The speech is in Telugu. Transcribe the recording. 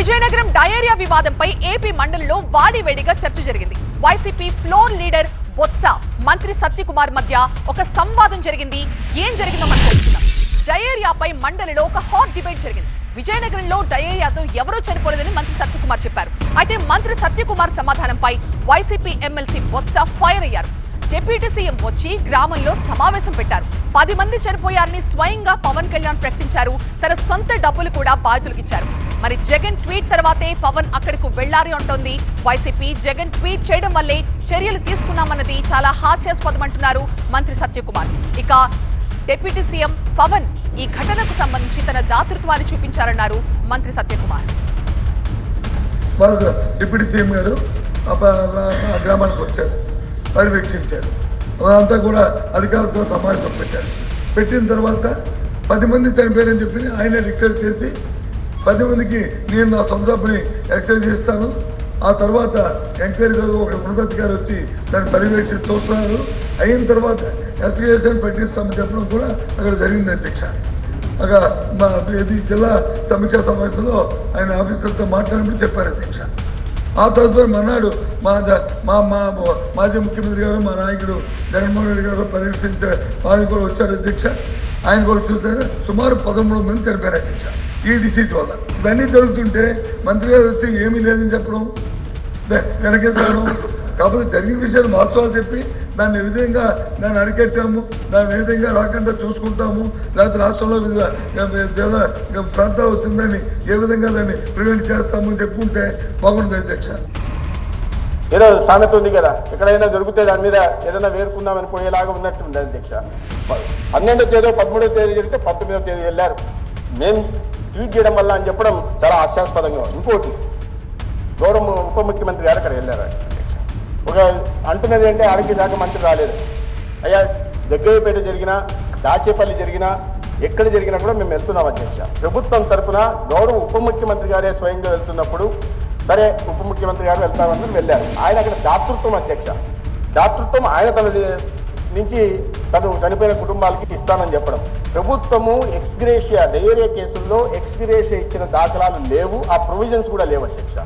విజయనగరం డయేరియా వివాదంపై ఏపీ మండలిలో వాడివేడిగా చర్చ జరిగింది. వైసీపీ ఫ్లోర్ లీడర్ బొత్స, మంత్రి సత్యకుమార్ మధ్య ఒక సంవాదం జరిగింది. ఏం జరిగిందో మనం తెలుసుకుందాం. డయేరియాపై మండలిలో ఒక హాట్ డిబేట్ జరిగింది. విజయనగరంలో డయేరియాతో ఎవరూ చనిపోలేదని మంత్రి సత్యకుమార్ చెప్పారు. అయితే మంత్రి సత్యకుమార్ సమాధానంపై వైసీపీ ఎమ్మెల్సీ బొత్స ఫైర్ అయ్యారు. డిప్యూటీ సీఎం వచ్చి గ్రామంలో సమావేశం పెట్టారు. 10 మంది చనిపోయారని స్వయంగా పవన్ కళ్యాణ్ ప్రకటించారు. తన సొంత డబ్బులు కూడా బాధితులకు ఇచ్చారు. మరి జగన్ ట్వీట్ తర్వాతే పవన్ అక్కడకు వెళ్లారి అంటోంది వైసీపీ. జగన్ ట్వీట్ చేయడం వల్లే చర్యలు తీసుకున్నామన్నది చాలా హాస్యాస్పదం అంటున్నారు మంత్రి సత్యకుమార్. ఇక డిప్యూటీ సీఎం పవన్ ఈ ఘటనకు సంబంధించి తన దాతృత్వాన్ని చూపించారన్నారు మంత్రి సత్యకుమార్. డిప్యూటీ సీఎం గారు గ్రామానికి వచ్చారు, పర్యవేక్షించారు. అదంతా కూడా అధికారులతో సమావేశం పెట్టారు. పెట్టిన తర్వాత 10 మంది చనిపోయారని చెప్పి ఆయన డిక్లేర్ చేసి 10 మందికి నేను నా సొంత డబ్బుని ఎక్స్చేంజ్ చేస్తాను, ఆ తర్వాత ఎంక్వైరీ ఒక ఉన్నతాధికారి వచ్చి దాన్ని పర్యవేక్షించి చూస్తున్నారు, అయిన తర్వాత ఎస్టిగేషన్ పెట్టిస్తామని చెప్పడం కూడా అక్కడ జరిగింది అధ్యక్ష. అక్కడ మా జిల్లా సమీక్షా సమావేశంలో ఆయన ఆఫీసర్తో మాట్లాడినప్పుడు చెప్పారు అధ్యక్ష. ఆ తదుపరి మన్నాడు మా మాజీ ముఖ్యమంత్రి గారు, మా నాయకుడు జగన్మోహన్ రెడ్డి గారు పర్యవేక్షించే వారికి కూడా వచ్చారు అధ్యక్ష. ఆయన కూడా చూస్తే సుమారు 13 మంది చనిపోయారు అధ్యక్ష ఈ డిసీజ్ వల్ల. ఇవన్నీ జరుగుతుంటే మంత్రి గారు వచ్చి ఏమీ లేదని చెప్పడం, వెనకేసడం. కాకపోతే జరిగిన విషయాలు వాస్తవాలు చెప్పి దాన్ని ఏ విధంగా దాన్ని అరికట్టాము, దాన్ని ఏ విధంగా రాకుండా చూసుకుంటాము, లేకపోతే రాష్ట్రంలో వివిధ ప్రాంతాలు వచ్చిందని ఏ విధంగా దాన్ని ప్రివెంట్ చేస్తాము అని చెప్పుకుంటే బాగుంటుంది అధ్యక్ష. ఏదో సామెత ఉంది కదా, ఎక్కడైనా దొరికితే దాని మీద ఏదైనా వేరుకుందామని పోయేలాగా ఉన్నట్టుంది అధ్యక్ష. 12వ తేదీ 13వ తేదీ జరిగితే 19వ తేదీ వెళ్ళారు. మేము ట్వీట్ చేయడం వల్ల అని చెప్పడం చాలా హాస్యాస్పదంగా. ఇంకోటి, గౌరవ ఉప ముఖ్యమంత్రి గారు అక్కడ వెళ్ళారు అధ్యక్ష. ఒక అంటున్నది అంటే ఆరోగ్య శాఖ మంత్రి రాలేదు. అయ్యా, జగ్గయ్యపేట జరిగినా దాచేపల్లి జరిగినా ఎక్కడ జరిగినా కూడా మేము వెళ్తున్నాం అధ్యక్ష. ప్రభుత్వం తరఫున గౌరవ ఉప ముఖ్యమంత్రి గారే స్వయంగా వెళ్తున్నప్పుడు సరే ఉప ముఖ్యమంత్రి గారు వెళ్తామని వెళ్ళారు. ఆయన అక్కడ దాతృత్వం అధ్యక్ష, దాతృత్వం ఆయన తన నుంచి తను చనిపోయిన కుటుంబాలకి ఇస్తానని చెప్పడం. ప్రభుత్వము ఎక్స్గ్రేషియా డయేరియా కేసుల్లో ఎక్స్గ్రేషియా ఇచ్చిన దాఖలాలు లేవు, ఆ ప్రొవిజన్స్ కూడా లేవు అధ్యక్ష.